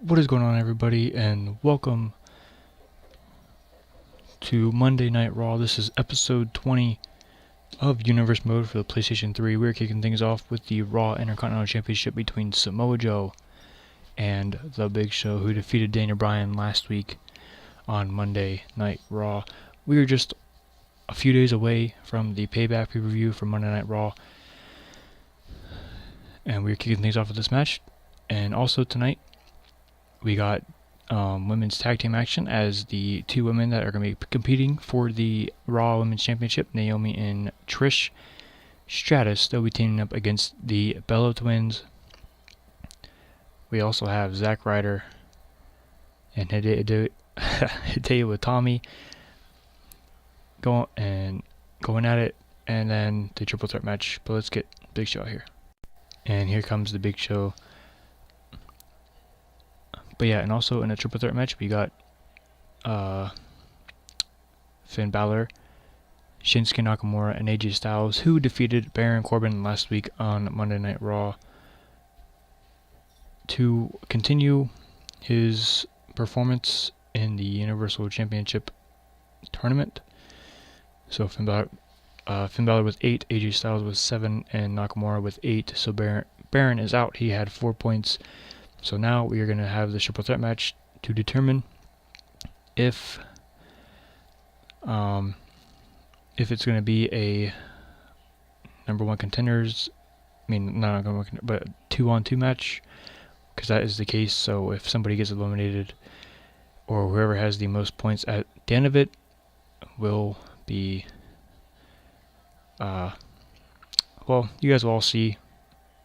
What is going on, everybody, and welcome to Monday Night Raw. This is episode 20 of Universe Mode for the PlayStation 3. We're kicking things off with the Raw Intercontinental Championship between Samoa Joe and The Big Show, who defeated Daniel Bryan last week on Monday Night Raw. We are just a few days away from the Payback pay-per-view for Monday Night Raw, and we're kicking things off with this match. And also tonight, we got women's tag team action as the two women that are going to be competing for the Raw Women's Championship, Naomi and Trish Stratus. They'll be teaming up against the Bella Twins. We also have Zack Ryder and Hideo Itami going at it, and then the triple threat match. But let's get Big Show out here. And here comes the Big Show. But yeah, and also in a triple threat match, we got Finn Balor, Shinsuke Nakamura, and AJ Styles, who defeated Baron Corbin last week on Monday Night Raw to continue his performance in the Universal Championship tournament. So Finn Balor with 8, AJ Styles with 7, and Nakamura with 8. So Baron is out. He had 4 points. So now we are going to have the triple threat match to determine if it's going to be a number one contenders, not number one, but 2-on-2 match, because that is the case. So if somebody gets eliminated, or whoever has the most points at the end of it will be, well, you guys will all see,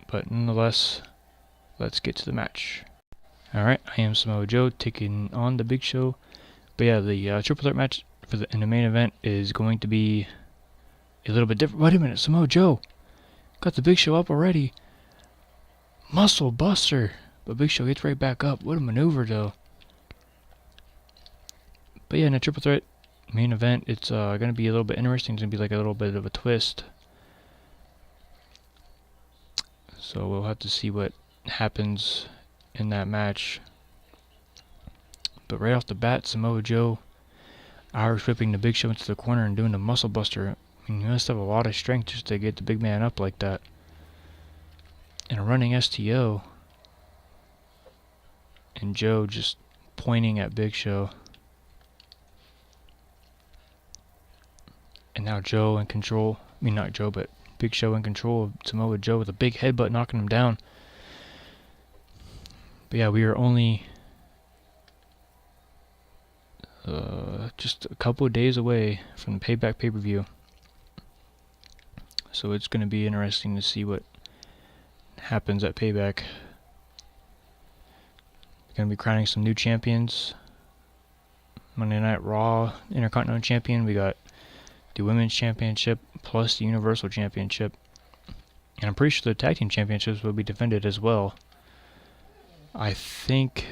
but nonetheless, let's get to the match. Alright, I am Samoa Joe taking on the Big Show. But yeah, the triple threat match in the main event is going to be a little bit different. Wait a minute, Samoa Joe got the Big Show up already. Muscle buster. But Big Show gets right back up. What a maneuver, though. But yeah, in a triple threat main event, it's going to be a little bit interesting. It's going to be like a little bit of a twist. So we'll have to see what happens in that match. But right off the bat, Samoa Joe Irish whipping the Big Show into the corner and doing the muscle buster. You must have a lot of strength just to get the big man up like that. And a running STO. And Joe just pointing at Big Show. And now Joe in control. Not Joe, but Big Show in control of Samoa Joe with a big headbutt knocking him down. But yeah, we are only just a couple of days away from the Payback pay-per-view. So it's going to be interesting to see what happens at Payback. We're going to be crowning some new champions. Monday Night Raw Intercontinental Champion. We got the Women's Championship plus the Universal Championship. And I'm pretty sure the Tag Team Championships will be defended as well. I think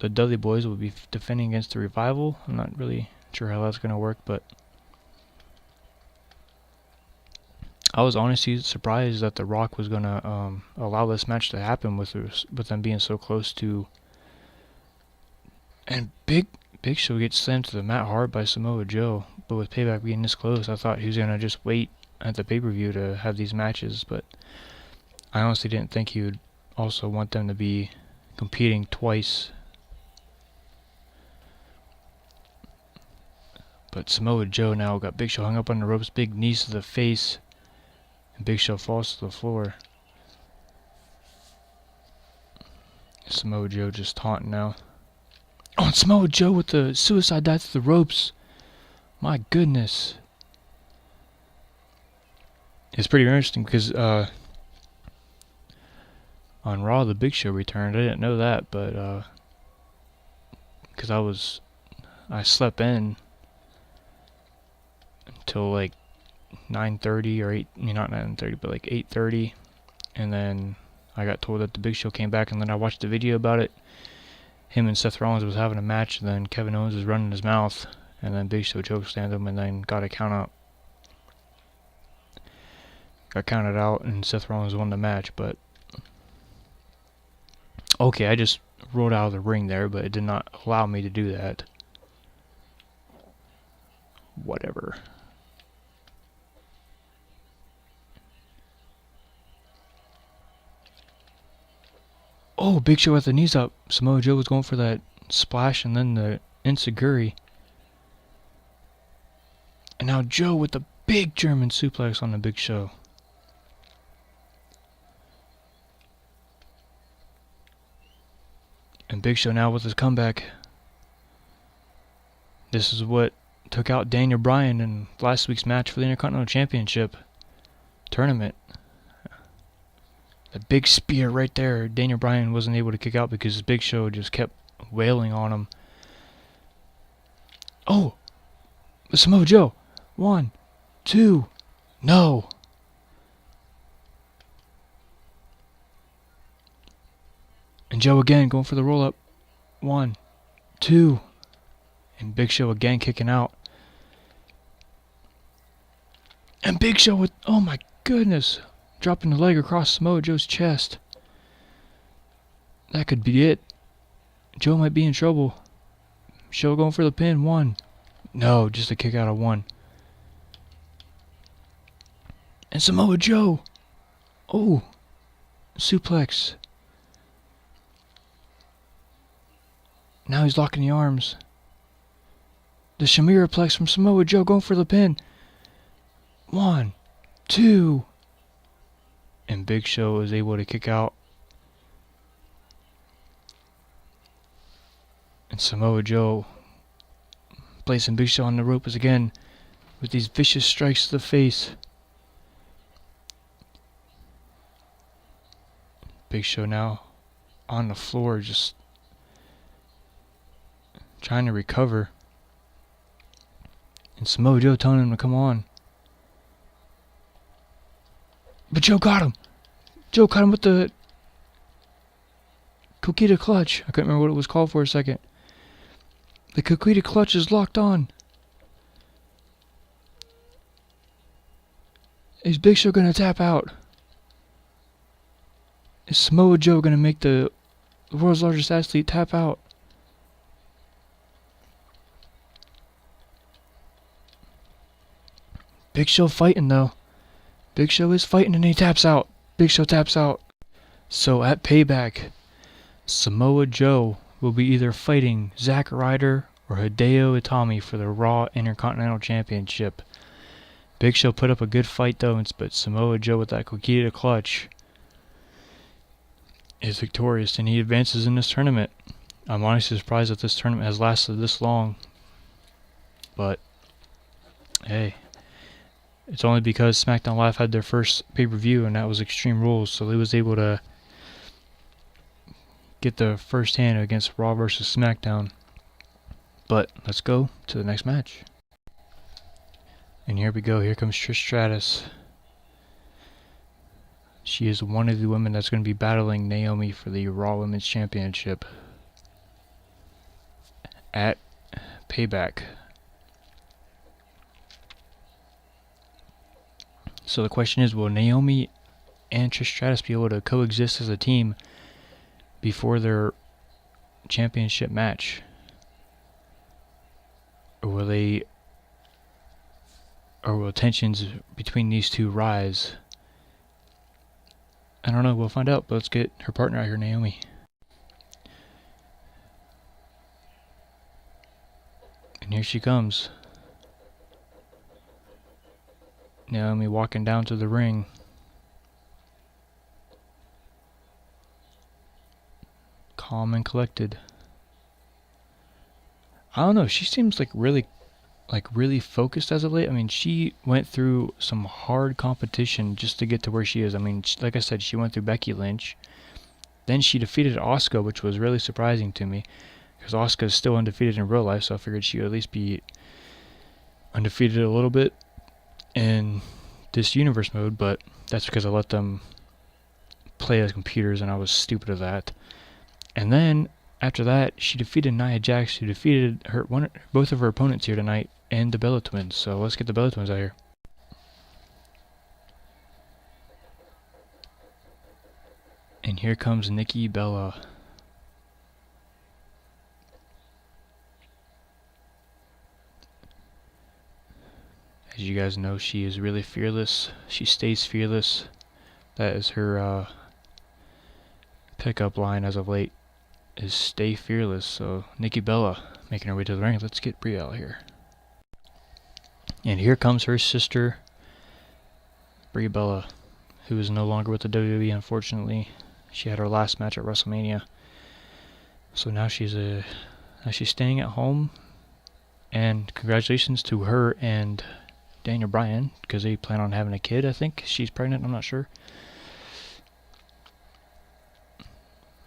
the Dudley Boys will be defending against the Revival. I'm not really sure how that's going to work, but I was honestly surprised that The Rock was going to allow this match to happen with them being so close to. And Big Show gets slammed to the mat hard by Samoa Joe, but with Payback being this close, I thought he was going to just wait at the pay-per-view to have these matches, but I honestly didn't think he would also want them to be competing twice. But Samoa Joe now got Big Show hung up on the ropes, big knees to the face, and Big Show falls to the floor. Samoa Joe just taunting now. Oh, and Samoa Joe with the suicide dive to the ropes. My goodness. It's pretty interesting because on Raw, the Big Show returned. I didn't know that, but because I slept in until like 9:30 or 8, not 9:30, but like 8:30, and then I got told that the Big Show came back, and then I watched the video about it. Him and Seth Rollins was having a match, and then Kevin Owens was running his mouth, and then Big Show chokeslammed him, and then got a count out. Got counted out, and Seth Rollins won the match, but okay, I just rolled out of the ring there, but it did not allow me to do that. Whatever. Oh, Big Show with the knees up. Samoa Joe was going for that splash and then the enziguri. And now Joe with the big German suplex on the Big Show. And Big Show now with his comeback. This is what took out Daniel Bryan in last week's match for the Intercontinental Championship tournament. The big spear right there. Daniel Bryan wasn't able to kick out because Big Show just kept wailing on him. Oh! Samoa Joe. 1, 2. No! And Joe again going for the roll up. 1, 2. And Big Show again kicking out. And Big Show with, oh my goodness, dropping the leg across Samoa Joe's chest. That could be it. Joe might be in trouble. Show going for the pin. 1. No, just a kick out of 1. And Samoa Joe. Oh, suplex. Now he's locking the arms. The Shamiraplex from Samoa Joe going for the pin. 1, 2. And Big Show is able to kick out. And Samoa Joe placing Big Show on the ropes again with these vicious strikes to the face. Big Show now on the floor just trying to recover. And Samoa Joe telling him to come on. But Joe got him. Joe caught him with the Coquita clutch. I couldn't remember what it was called for a second. The Coquita clutch is locked on. Is Big Show going to tap out? Is Samoa Joe going to make the world's largest athlete tap out? Big Show fighting though. Big Show is fighting and he taps out. Big Show taps out. So at Payback, Samoa Joe will be either fighting Zack Ryder or Hideo Itami for the Raw Intercontinental Championship. Big Show put up a good fight though, but Samoa Joe with that Coquita clutch is victorious and he advances in this tournament. I'm honestly surprised that this tournament has lasted this long. But hey, it's only because SmackDown Live had their first pay-per-view and that was Extreme Rules, so they was able to get the first hand against Raw versus SmackDown. But let's go to the next match. And here we go. Here comes Trish Stratus. She is one of the women that's going to be battling Naomi for the Raw Women's Championship at Payback. So the question is, will Naomi and Trish Stratus be able to coexist as a team before their championship match? Or will tensions between these two rise? I don't know, we'll find out, but let's get her partner out here, Naomi. And here she comes. Naomi walking down to the ring. Calm and collected. I don't know, she seems like really focused as of late. I mean, she went through some hard competition just to get to where she is. I mean, like I said, she went through Becky Lynch. Then she defeated Asuka, which was really surprising to me, because Asuka is still undefeated in real life, so I figured she would at least be undefeated a little bit in this universe mode, but that's because I let them play as computers and I was stupid of that. And then after that, she defeated Nia Jax, who defeated both of her opponents here tonight, and the Bella Twins. So let's get the Bella Twins out here. And here comes Nikki Bella. As you guys know, she is really fearless. She stays fearless. That is her pickup line as of late, is stay fearless. So Nikki Bella making her way to the ring. Let's get Brie out here. And here comes her sister, Brie Bella, who is no longer with the WWE, unfortunately. She had her last match at WrestleMania. So now she's staying at home. And congratulations to her and Daniel Bryan, because they plan on having a kid, I think. She's pregnant, I'm not sure.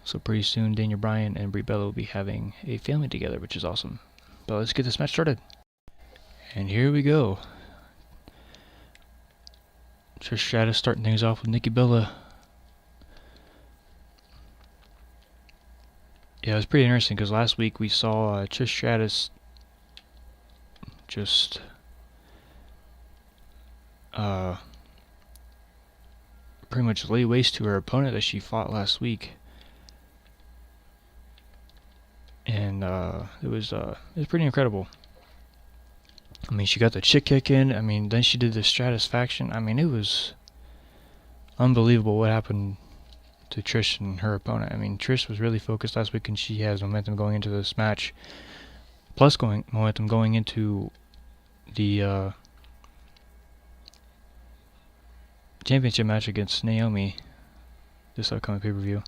So pretty soon, Daniel Bryan and Brie Bella will be having a family together, which is awesome. But let's get this match started. And here we go. Trish Stratus starting things off with Nikki Bella. Yeah, it was pretty interesting because last week we saw Trish Stratus just pretty much lay waste to her opponent that she fought last week. And it was pretty incredible. I mean, she got the chick kick in. I mean, then she did the Stratusfaction. I mean, it was unbelievable what happened to Trish and her opponent. I mean, Trish was really focused last week, and she has momentum going into this match. Plus, momentum going into the championship match against Naomi this upcoming pay-per-view.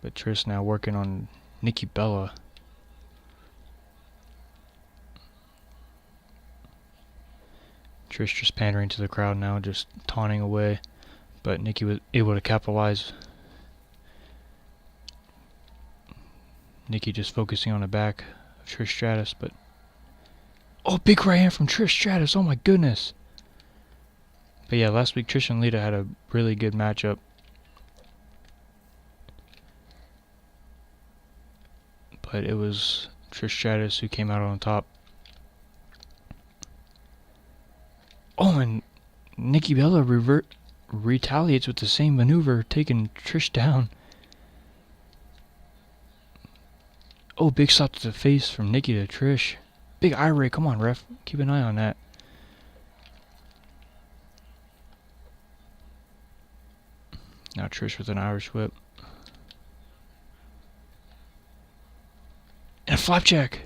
But Trish now working on Nikki Bella. Trish just pandering to the crowd now, just taunting away. But Nikki was able to capitalize. Nikki just focusing on the back of Trish Stratus, but... Oh, big right hand from Trish Stratus, oh my goodness! But yeah, last week Trish and Lita had a really good matchup. But it was Trish Stratus who came out on top. Oh, and Nikki Bella retaliates with the same maneuver, taking Trish down. Oh, big slap to the face from Nikki to Trish. Big eye ray, come on, ref. Keep an eye on that. Now Trish with an Irish whip. And a flapjack.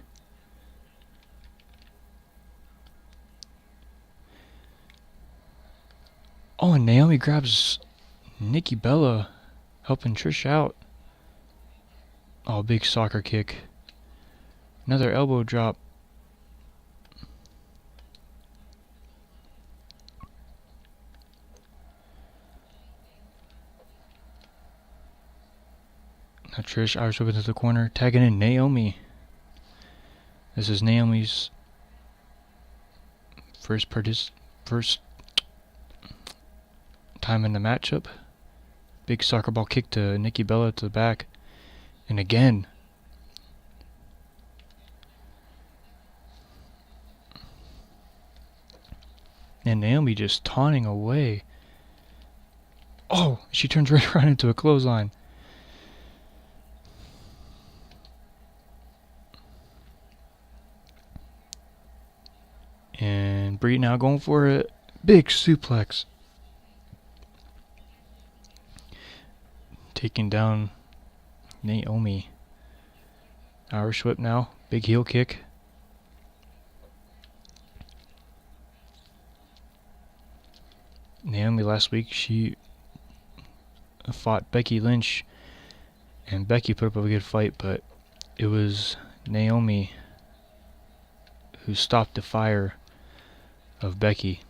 Oh, and Naomi grabs Nikki Bella, helping Trish out. Oh, big soccer kick. Another elbow drop. Now Trish Irish whip into the corner, tagging in Naomi. This is Naomi's first time in the matchup. Big soccer ball kick to Nikki Bella to the back. And again. And Naomi just taunting away. Oh, she turns right around into a clothesline. And Brie now going for a big suplex. Taking down Naomi. Irish whip now. Big heel kick. Naomi last week, she fought Becky Lynch. And Becky put up a good fight, but it was Naomi who stopped the fire of Becky.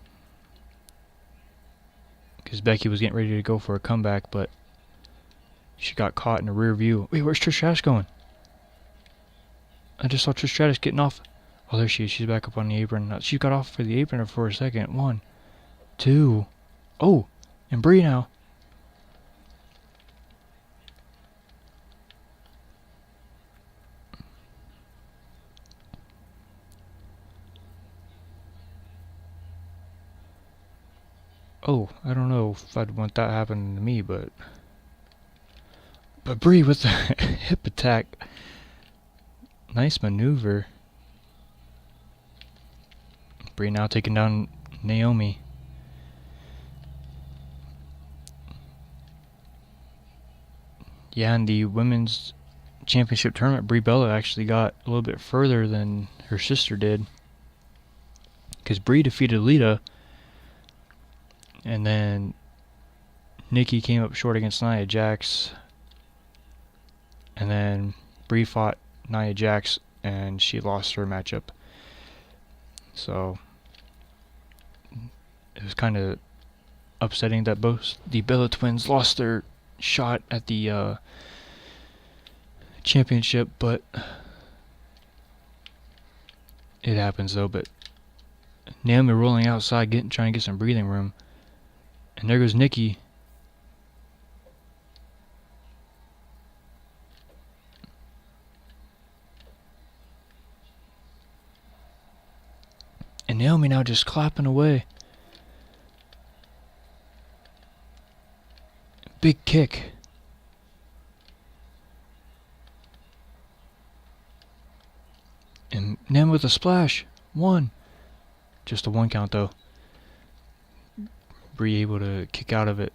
Because Becky was getting ready to go for a comeback, but she got caught in the rear view. Wait, where's Trish Stratus going? I just saw Trish Stratus getting off. Oh, there she is. She's back up on the apron. She got off for the apron for a second. 1, 2. Oh, and Brie now. Oh, I don't know if I'd want that happening to me, but Brie with the hip attack. Nice maneuver. Brie now taking down Naomi. Yeah, in the women's championship tournament, Brie Bella actually got a little bit further than her sister did, because Brie defeated Lita, and then Nikki came up short against Nia Jax, and then Brie fought Nia Jax, and she lost her matchup. So it was kind of upsetting that both the Bella twins lost their shot at the championship, but it happens though. But Naomi rolling outside, trying to get some breathing room, and there goes Nikki. And Naomi now just clapping away. Big kick. And Naomi with a splash. One. Just a one count though. Brie able to kick out of it.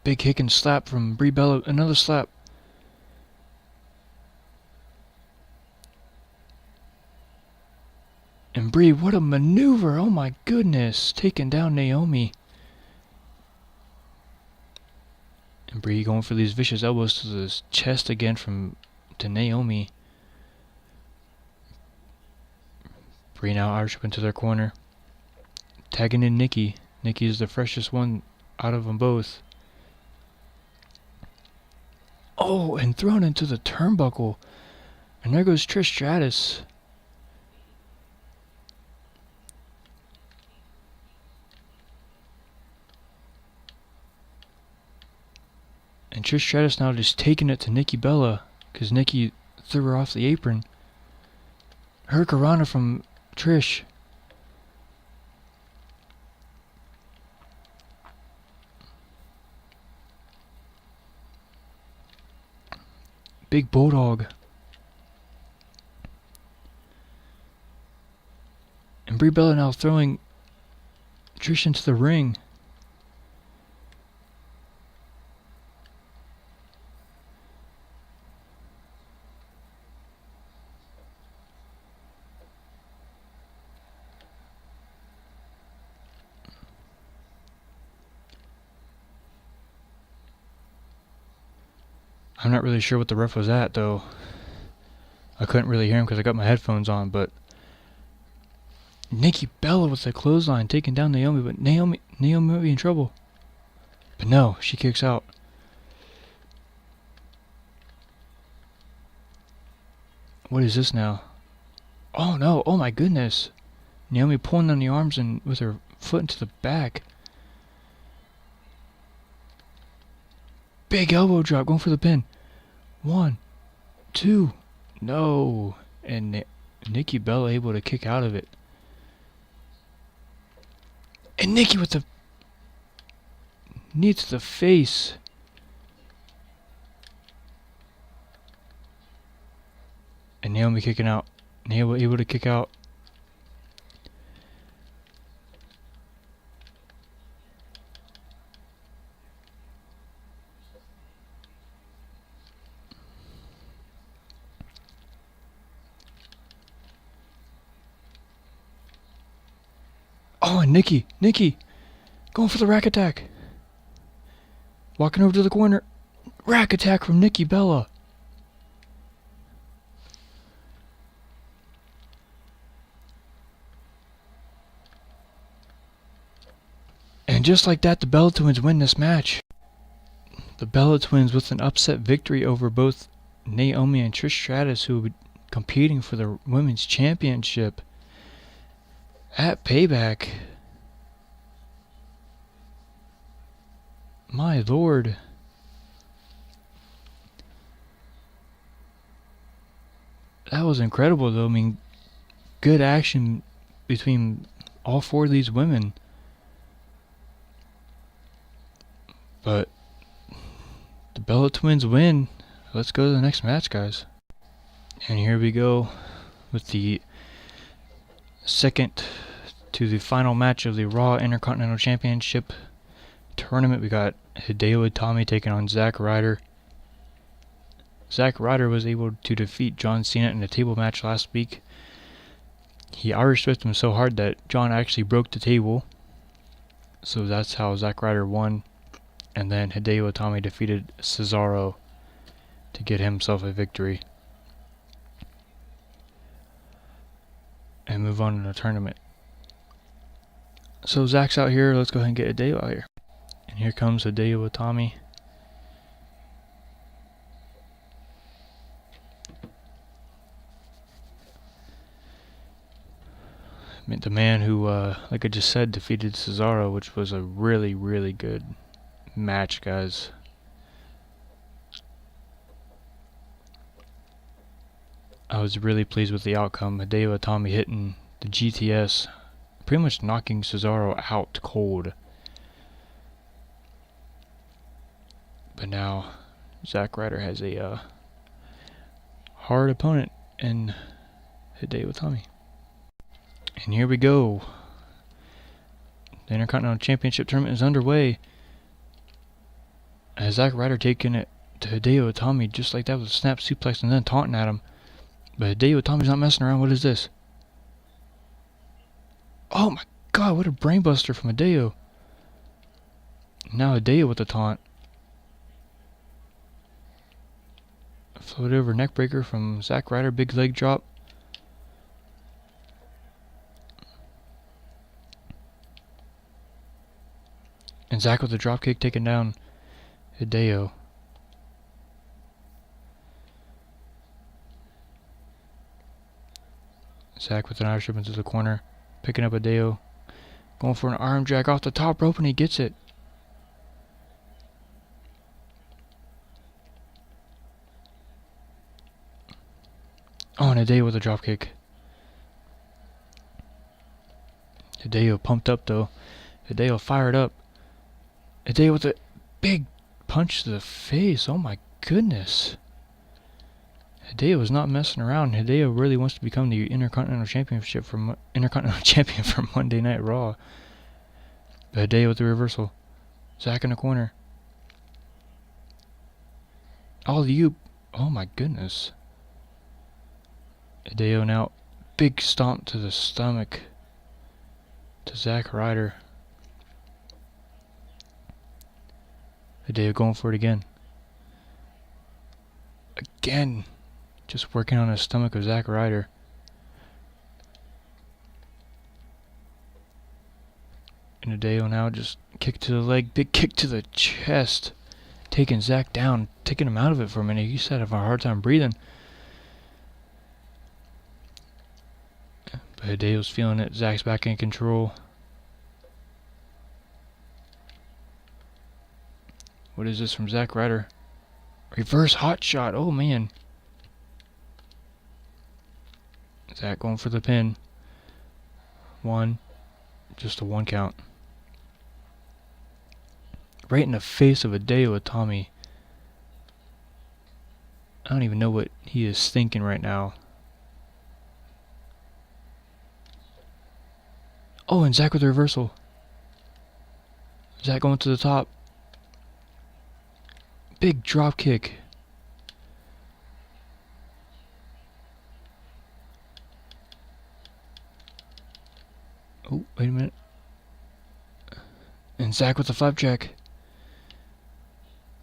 Big kick and slap from Brie Bella. Another slap. And Brie, what a maneuver. Oh my goodness. Taking down Naomi. And Brie going for these vicious elbows to the chest again to Naomi. Brie now Irish up into their corner. Tagging in Nikki. Nikki is the freshest one out of them both. Oh, and thrown into the turnbuckle. And there goes Trish Stratus. And Trish Stratus now just taking it to Nikki Bella, because Nikki threw her off the apron. Hurricanrana from Trish. Big Bulldog. And Brie Bella now throwing Trish into the ring. I'm not really sure what the ref was at, though. I couldn't really hear him because I got my headphones on, but Nikki Bella with the clothesline taking down Naomi, but Naomi might be in trouble. But no, she kicks out. What is this now? Oh no, oh my goodness. Naomi pulling on the arms and with her foot into the back. Big elbow drop, going for the pin. 1, 2, no. And Nikki Bella able to kick out of it. And Nikki with the knee to the face. And Naomi kicking out. Naomi able to kick out. Oh, and Nikki going for the rack attack. Walking over to the corner. Rack attack from Nikki Bella. And just like that, the Bella Twins win this match. The Bella Twins with an upset victory over both Naomi and Trish Stratus, who will be competing for the Women's Championship at Payback. My lord. That was incredible though. I mean, good action between all four of these women. But the Bella Twins win. Let's go to the next match, guys. And here we go with the second to the final match of the Raw Intercontinental Championship tournament. We got Hideo Itami taking on Zack Ryder. Zack Ryder was able to defeat John Cena in a table match last week. He Irish whipped him so hard that John actually broke the table. So that's how Zack Ryder won. And then Hideo Itami defeated Cesaro to get himself a victory. And move on to the tournament. So Zack's out here. Let's go ahead and get Hideo out here. And here comes Hideo Itami. The man who, like I just said, defeated Cesaro, which was a really, really good match, guys. I was really pleased with the outcome. Hideo Itami hitting the GTS, pretty much knocking Cesaro out cold. But now Zack Ryder has a hard opponent in Hideo Itami. And here we go. The Intercontinental Championship tournament is underway. As Zack Ryder taking it to Hideo Itami just like that with a snap suplex and then taunting at him. But Hideo Itami's not messing around. What is this? Oh my god, what a brainbuster from Hideo. Now Hideo with the taunt. Float over neckbreaker from Zack Ryder, big leg drop. And Zack with the dropkick taking down Hideo. Zack with an Irish whip into the corner, picking up Hideo, going for an arm drag off the top rope, and he gets it. Oh, and Hideo with a dropkick. Hideo pumped up though. Hideo fired up. Hideo with a big punch to the face. Oh my goodness. Hideo is not messing around. Hideo really wants to become the Intercontinental Champion for Monday Night Raw. But Hideo with the reversal. Zack in the corner. Oh my goodness. Hideo now big stomp to the stomach to Zack Ryder. Hideo going for it again. Again. Just working on the stomach of Zack Ryder. And Hideo now just kick to the leg, big kick to the chest. Taking Zack down, taking him out of it for a minute. He said having a hard time breathing. But Hideo's feeling it. Zack's back in control. What is this from Zack Ryder? Reverse hot shot. Oh man. Zack going for the pin. One. Just a one count. Right in the face of Hideo Itami. I don't even know what he is thinking right now. Oh, and Zack with the reversal. Zack going to the top. Big drop kick. Oh, wait a minute. And Zack with the flapjack.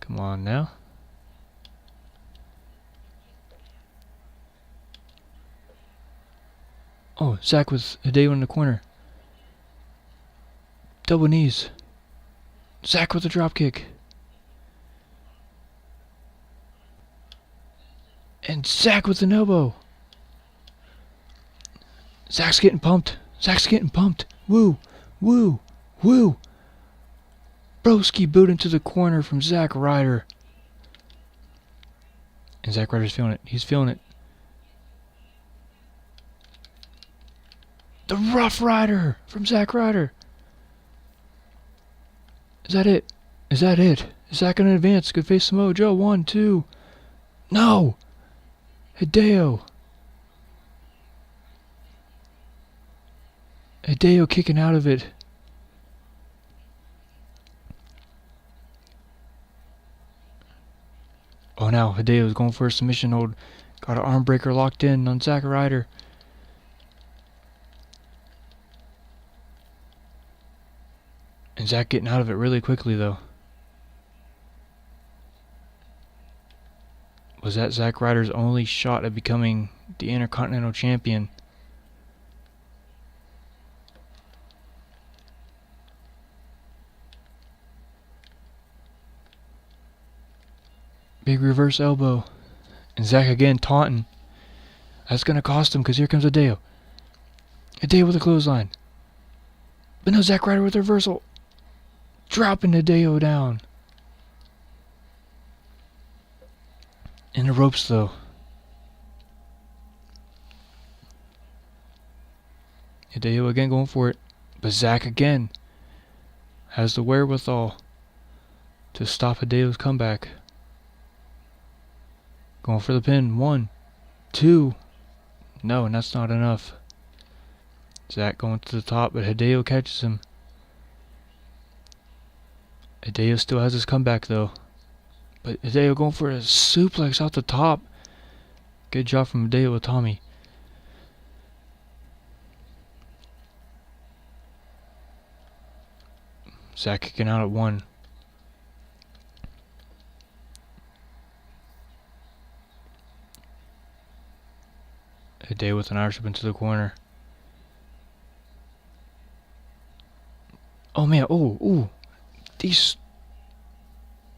Come on now. Oh, Zack with Hideo in the corner. Double knees. Zack with the drop kick. And Zack with an elbow. Zack's getting pumped. Zack's getting pumped. Woo. Woo. Woo. Broski boot into the corner from Zack Ryder. And Zack Ryder's feeling it. He's feeling it. The Rough Rider from Zack Ryder. Is that it? Is that it? Is Zack gonna advance? Could face Samoa Joe. 1, 2. No! Hideo! Hideo kicking out of it. Oh, now Hideo's going for a submission hold. Got an arm breaker locked in on Zack Ryder. And Zack getting out of it really quickly, though. Was that Zack Ryder's only shot at becoming the Intercontinental Champion? Big reverse elbow. And Zack again taunting. That's going to cost him because here comes Hideo. Hideo with a clothesline. But no, Zack Ryder with a reversal. Dropping Hideo down. In the ropes, though. Hideo again going for it. But Zack again has the wherewithal to stop Hideo's comeback. Going for the pin. 1, 2. No, and that's not enough. Zack going to the top, but Hideo catches him. Hideo still has his comeback, though. But Hideo going for a suplex off the top. Good job from Hideo Itami. Zack kicking out at 1. Hideo with an Irish whip into the corner. Oh man, oh. These...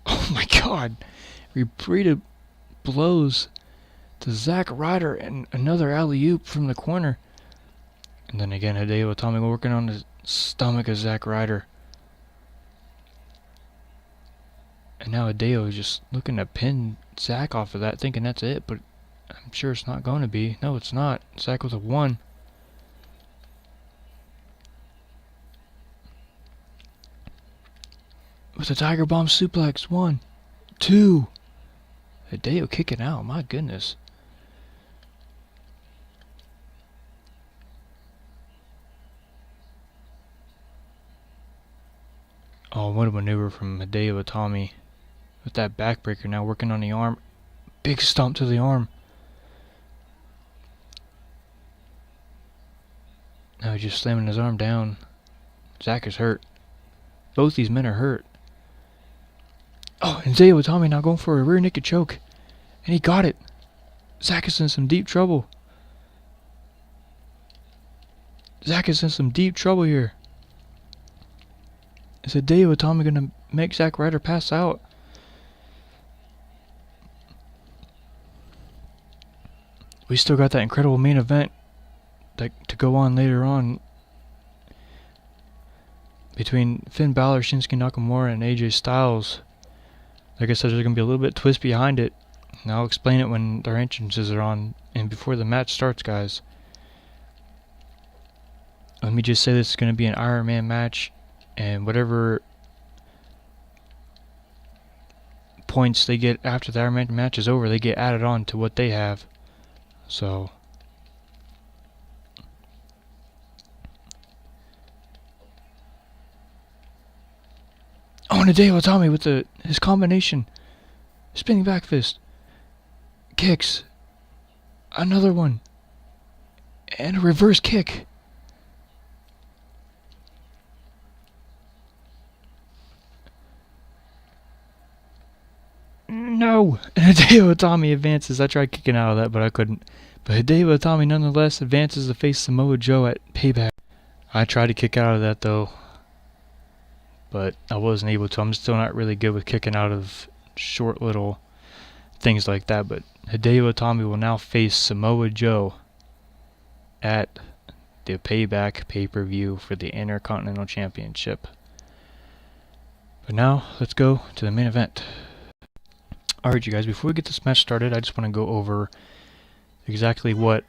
Oh my god. Repeated blows to Zack Ryder and another alley-oop from the corner. And then again, Hideo Itami working on the stomach of Zack Ryder. And now Hideo is just looking to pin Zack off of that, thinking that's it, but I'm sure it's not going to be. No, it's not. Zack with a 1. With a Tiger Bomb suplex. 1, 2. Hideo kicking out. My goodness. Oh, what a maneuver from Hideo Itami. With that backbreaker now working on the arm. Big stomp to the arm. Now he's just slamming his arm down. Zack is hurt. Both these men are hurt. Oh, and Hideo Itami now going for a rear naked choke. And he got it. Zack is in some deep trouble. Zack is in some deep trouble here. Is Hideo Itami going to make Zack Ryder pass out? We still got that incredible main event to go on later on between Finn Balor, Shinsuke Nakamura, and AJ Styles. Like I said, there's going to be a little bit twist behind it. And I'll explain it when their entrances are on and before the match starts, guys. Let me just say this is going to be an Iron Man match, and whatever points they get after the Iron Man match is over, they get added on to what they have. So oh, and Hideo Itami with his combination. Spinning back fist. Kicks. Another one. And a reverse kick. No! And Hideo Itami advances. I tried kicking out of that, but I couldn't. But Hideo Itami nonetheless advances to face Samoa Joe at Payback. I tried to kick out of that, though, but I wasn't able to. I'm still not really good with kicking out of short little things like that. But Hideo Itami will now face Samoa Joe at the Payback pay-per-view for the Intercontinental Championship. But now, let's go to the main event. Alright, you guys, before we get this match started, I just want to go over exactly what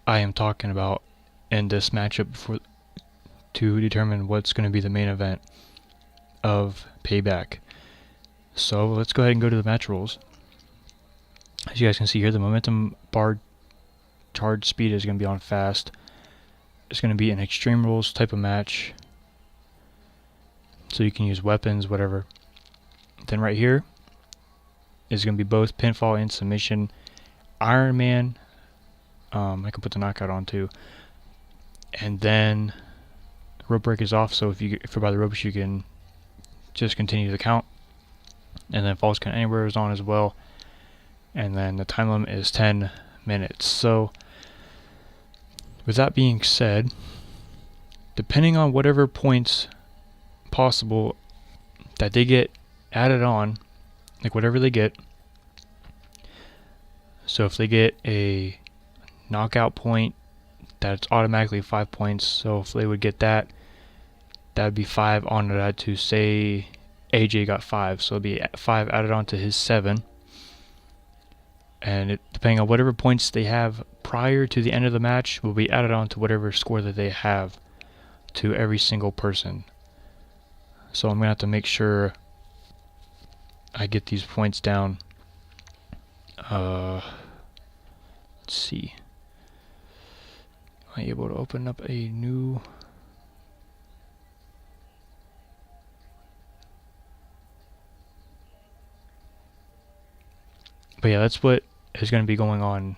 I am talking about in this matchup to determine what's going to be the main event of Payback. So let's go ahead and go to the match rules. As you guys can see here, the momentum bar charge speed is going to be on fast. It's going to be an Extreme Rules type of match, so you can use weapons, whatever. Then right here is going to be both pinfall and submission. Iron Man, I can put the knockout on too. And then rope break is off, so if you're by the ropes, you can just continue the count. And then falls count anywhere is on as well. And then the time limit is 10 minutes. So with that being said, depending on whatever points possible that they get added on, like whatever they get, so if they get a knockout point, that's automatically 5 points. So if they would get that, that would be 5 on that to say AJ got 5, so it'd be 5 added on to his 7. And depending on whatever points they have prior to the end of the match will be added on to whatever score that they have to every single person. So I'm going to have to make sure I get these points down. Let's see. Am I able to open up a new... But yeah, that's what is going to be going on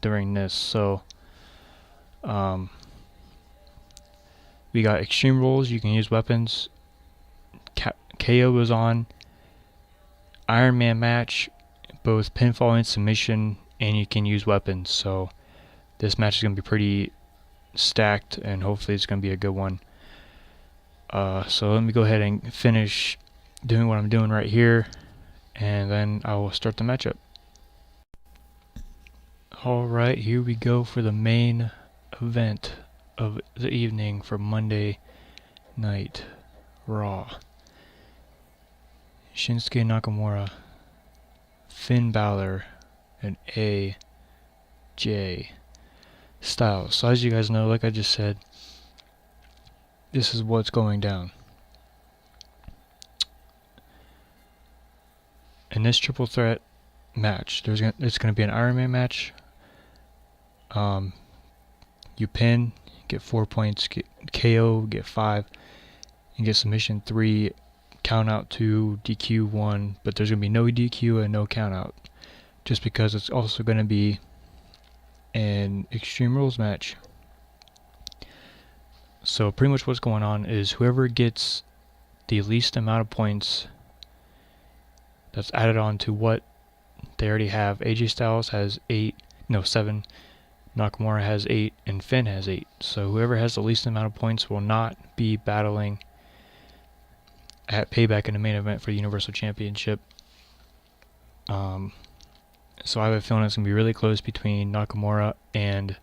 during this. So we got Extreme Rules, you can use weapons. KO is on. Iron Man match, both pinfall and submission, and you can use weapons. So this match is going to be pretty stacked, and hopefully it's going to be a good one. So let me go ahead and finish doing what I'm doing right here, and then I will start the matchup. Alright, here we go for the main event of the evening for Monday Night Raw. Shinsuke Nakamura, Finn Balor, and AJ Styles. So as you guys know, like I just said, this is what's going down. In this triple threat match, it's going to be an Iron Man match. You pin, get 4 points, get KO, get 5, and get submission 3, count out 2, DQ 1, but there's going to be no DQ and no count out, just because it's also going to be an Extreme Rules match. So pretty much what's going on is whoever gets the least amount of points that's added on to what they already have. AJ Styles has 7. Nakamura has 8, and Finn has 8. So whoever has the least amount of points will not be battling at Payback in the main event for the Universal Championship. So I have a feeling it's going to be really close between Nakamura and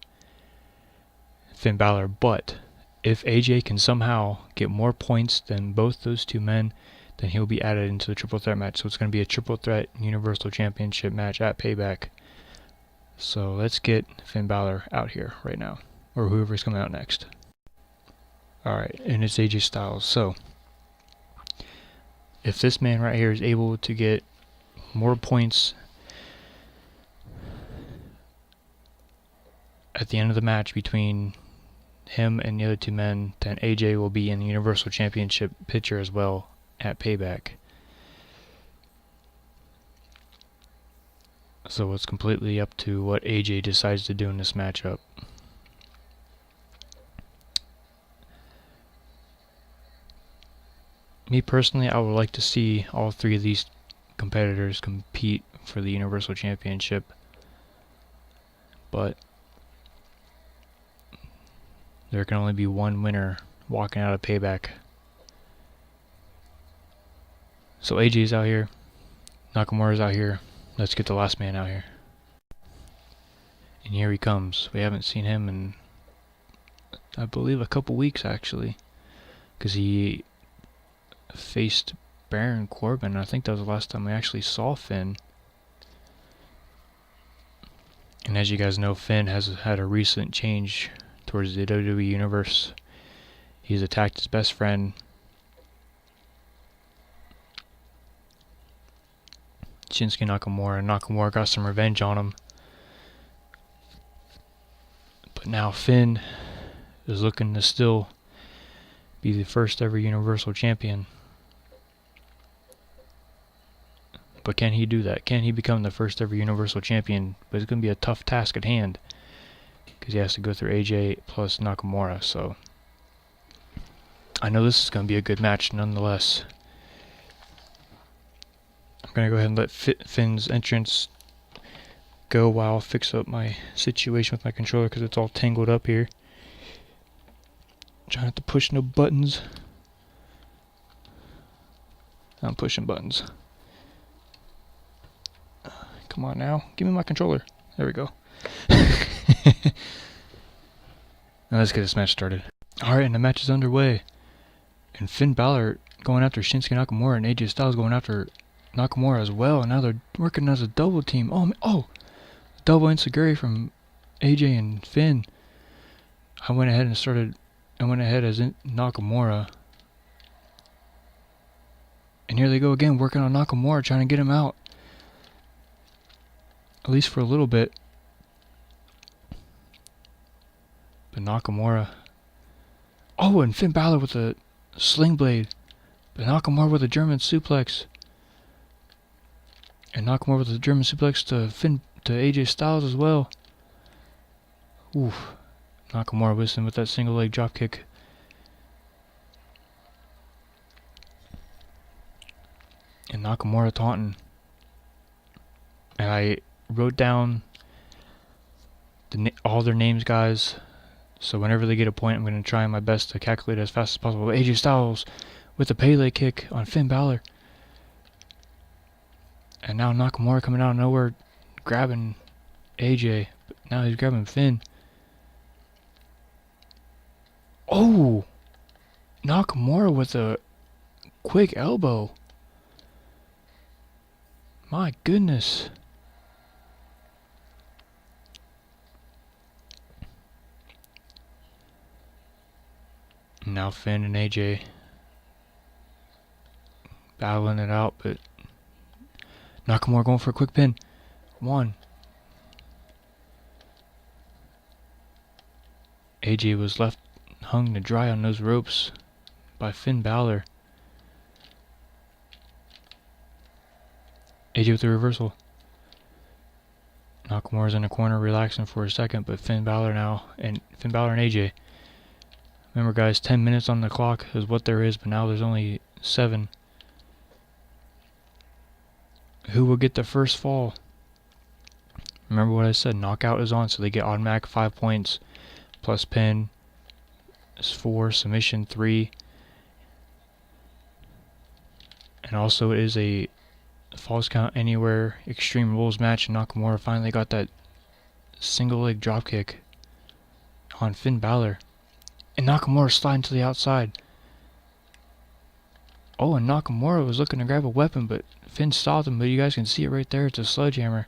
Finn Balor. But if AJ can somehow get more points than both those two men, then he'll be added into the triple threat match. So it's going to be a triple threat Universal Championship match at Payback. So let's get Finn Balor out here right now, or whoever's coming out next. Alright, and it's AJ Styles. So if this man right here is able to get more points at the end of the match between him and the other two men, then AJ will be in the Universal Championship picture as well at Payback. So it's completely up to what AJ decides to do in this matchup. Me personally, I would like to see all 3 of these competitors compete for the Universal Championship, but there can only be one winner walking out of Payback. So AJ's out here, Nakamura's out here. Let's get the last man out here. And here he comes. We haven't seen him in, I believe, a couple weeks actually, because he faced Baron Corbin. I think that was the last time we actually saw Finn. And as you guys know, Finn has had a recent change towards the WWE Universe. He's attacked his best friend. Shinsuke Nakamura. Nakamura got some revenge on him. But now Finn is looking to still be the first ever Universal Champion. But can he do that? Can he become the first ever Universal Champion? But it's going to be a tough task at hand, because he has to go through AJ plus Nakamura. So I know this is going to be a good match nonetheless. I'm going to go ahead and let Finn's entrance go while I fix up my situation with my controller, because it's all tangled up here. Trying not to push no buttons. I'm pushing buttons. Come on now. Give me my controller. There we go. Now let's get this match started. Alright, and the match is underway. And Finn Balor going after Shinsuke Nakamura, and AJ Styles going after Nakamura as well. And now they're working as a double team. Oh! Double enziguri from AJ and Finn. I went ahead as Nakamura. And here they go again, working on Nakamura, trying to get him out. At least for a little bit. But Nakamura. Oh, and Finn Balor with a sling blade. But Nakamura with a German suplex. And Nakamura with a German suplex to AJ Styles as well. Oof. Nakamura whistling with that single leg dropkick. And Nakamura taunting. And I wrote down all their names, guys. So whenever they get a point, I'm going to try my best to calculate as fast as possible. AJ Styles with the Pele kick on Finn Balor. And now Nakamura coming out of nowhere, grabbing AJ. But now he's grabbing Finn. Oh! Nakamura with a quick elbow. My goodness. Now Finn and AJ battling it out, but Nakamura going for a quick pin. One. AJ was left hung to dry on those ropes by Finn Balor. AJ with the reversal. Nakamura's in the corner relaxing for a second, but Finn Balor and AJ. Remember, guys, 10 minutes on the clock is what there is, but now there's only 7. Who will get the first fall? Remember what I said, knockout is on, so they get automatic 5 points, plus pin is 4, submission 3. And also it is a Falls Count Anywhere Extreme Rules match, and Nakamura finally got that single leg dropkick on Finn Balor. And Nakamura sliding to the outside. Oh, and Nakamura was looking to grab a weapon, but Finn stopped him. But you guys can see it right there. It's a sledgehammer.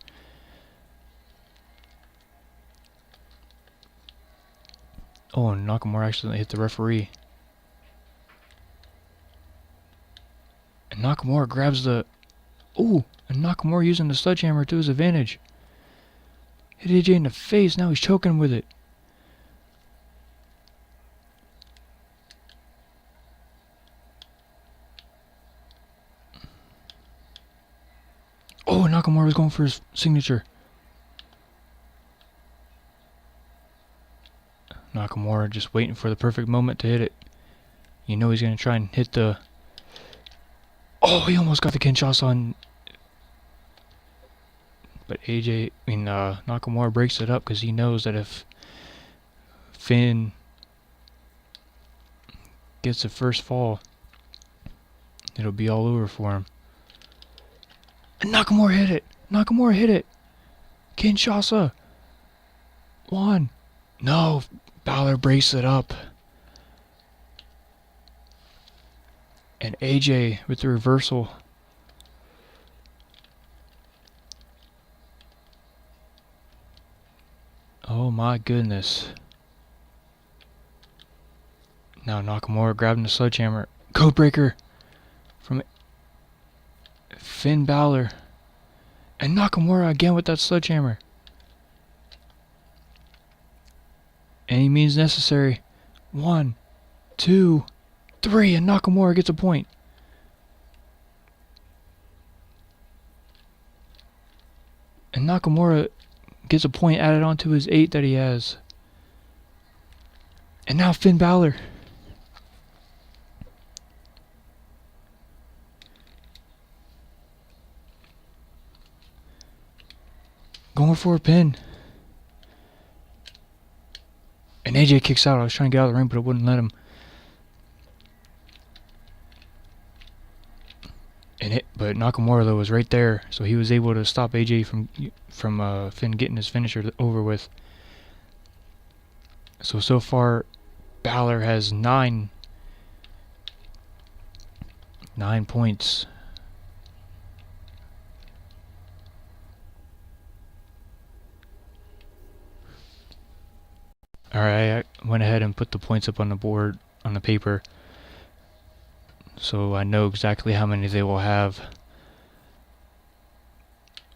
Oh, and Nakamura accidentally hit the referee. And Nakamura grabs the... Ooh, and Nakamura using the sledgehammer to his advantage. Hit AJ in the face. Now he's choking with it. Oh, Nakamura was going for his signature. Nakamura just waiting for the perfect moment to hit it. You know he's going to try and hit the... Oh, he almost got the Kinshasa on... But Nakamura breaks it up because he knows that if Finn gets the first fall, it'll be all over for him. And Nakamura hit it. Nakamura hit it. Kinshasa. 1. No. Balor breaks it up. And AJ with the reversal. Oh my goodness. Now Nakamura grabbing the sledgehammer. Codebreaker from Finn Balor. And Nakamura again with that sledgehammer. Any means necessary. 1, 2, 3, and Nakamura gets a point. And Nakamura gets a point added onto his 8 that he has. And now Finn Balor. Going for a pin. And AJ kicks out. I was trying to get out of the ring, but it wouldn't let him. But Nakamura though was right there, so he was able to stop AJ from Finn getting his finisher over with. So far, Balor has 9 points. Alright, I went ahead and put the points up on the board, on the paper, so I know exactly how many they will have.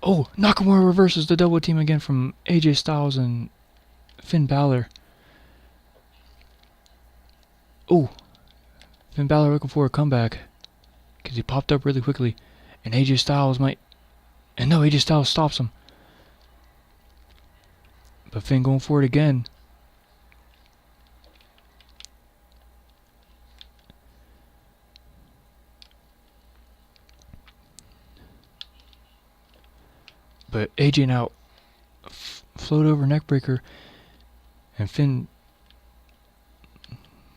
Oh, Nakamura reverses the double team again from AJ Styles and Finn Balor. Oh, Finn Balor looking for a comeback because he popped up really quickly, and AJ Styles might, and no, AJ Styles stops him. But Finn going for it again. But AJ now float over neckbreaker, and Finn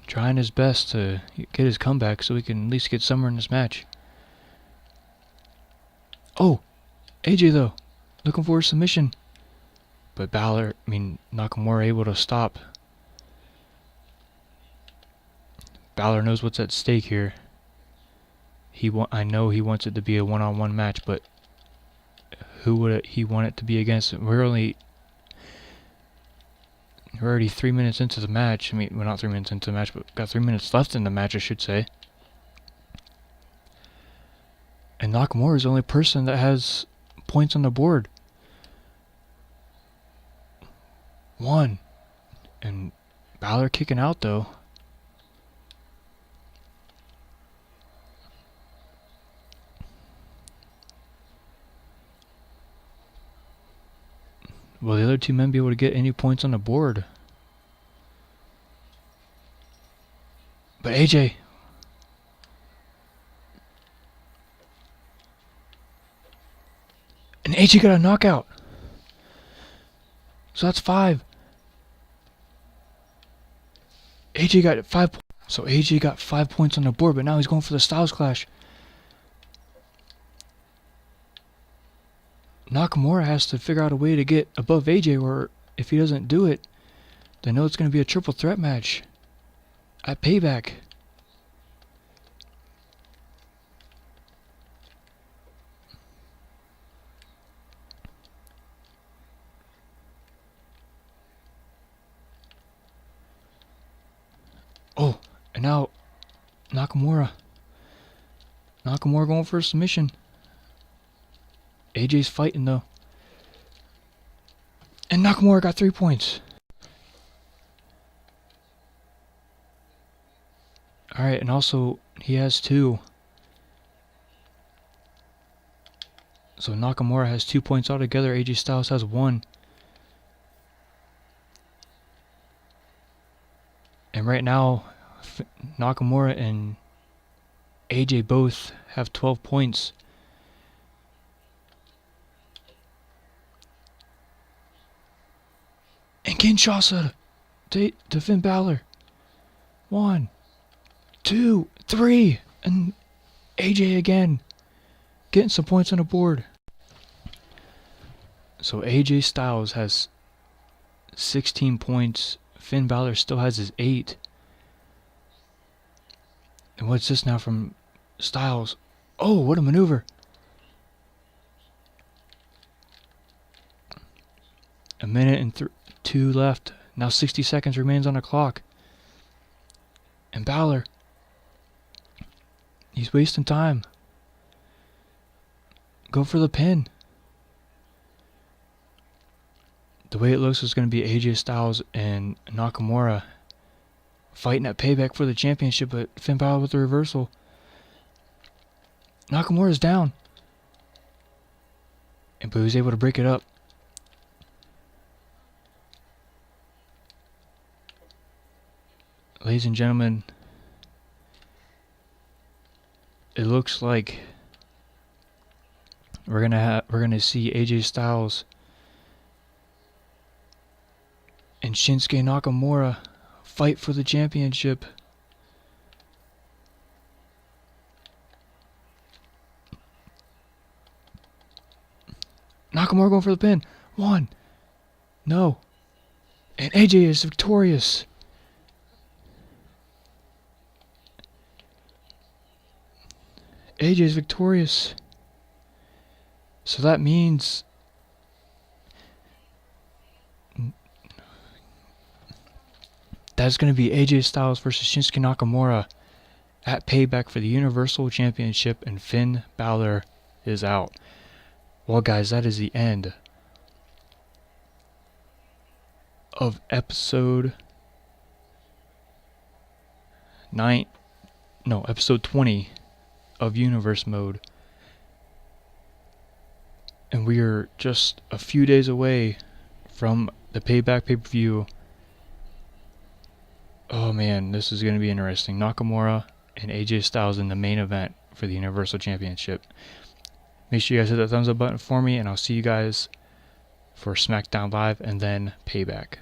trying his best to get his comeback so he can at least get somewhere in this match. Oh, AJ though, looking for a submission. But Nakamura able to stop. Balor knows what's at stake here. I know he wants it to be a one-on-one match, but who would he want it to be against? We're already 3 minutes into the match. We're not 3 minutes into the match, but got 3 minutes left in the match, I should say. And Nakamura is the only person that has points on the board. 1. And Balor kicking out though. Will the other 2 men be able to get any points on the board? But AJ. And AJ got a knockout. So that's 5. AJ got 5 points. So AJ got 5 points on the board, but now he's going for the Styles Clash. Nakamura has to figure out a way to get above AJ, or if he doesn't do it, they know it's going to be a triple threat match at Payback. Oh, and now Nakamura going for a submission. AJ's fighting though. And Nakamura got 3 points. Alright, and also he has 2. So Nakamura has 2 points altogether. AJ Styles has 1. And right now, Nakamura and AJ both have 12 points. And Kinshasa to Finn Balor. 1, 2, 3. And AJ again. Getting some points on the board. So AJ Styles has 16 points. Finn Balor still has his 8. And what's this now from Styles? Oh, what a maneuver. A minute and 2 left. Now 60 seconds remains on the clock. And Balor, he's wasting time. Go for the pin. the way it looks is going to be AJ Styles and Nakamura fighting at Payback for the championship, but Finn Balor with the reversal. Nakamura's down. But he was able to break it up. Ladies and gentlemen, it looks like we're gonna see AJ Styles and Shinsuke Nakamura fight for the championship. Nakamura going for the pin. 1. No. And AJ is victorious. AJ is victorious. So that means that's going to be AJ Styles versus Shinsuke Nakamura at Payback for the Universal Championship, and Finn Balor is out. Well, guys, that is the end of episode 20 of Universe Mode. And we are just a few days away from the Payback pay-per-view. Oh man, this is going to be interesting. Nakamura and AJ Styles in the main event for the Universal Championship. Make sure you guys hit that thumbs up button for me, and I'll see you guys for SmackDown Live and then Payback.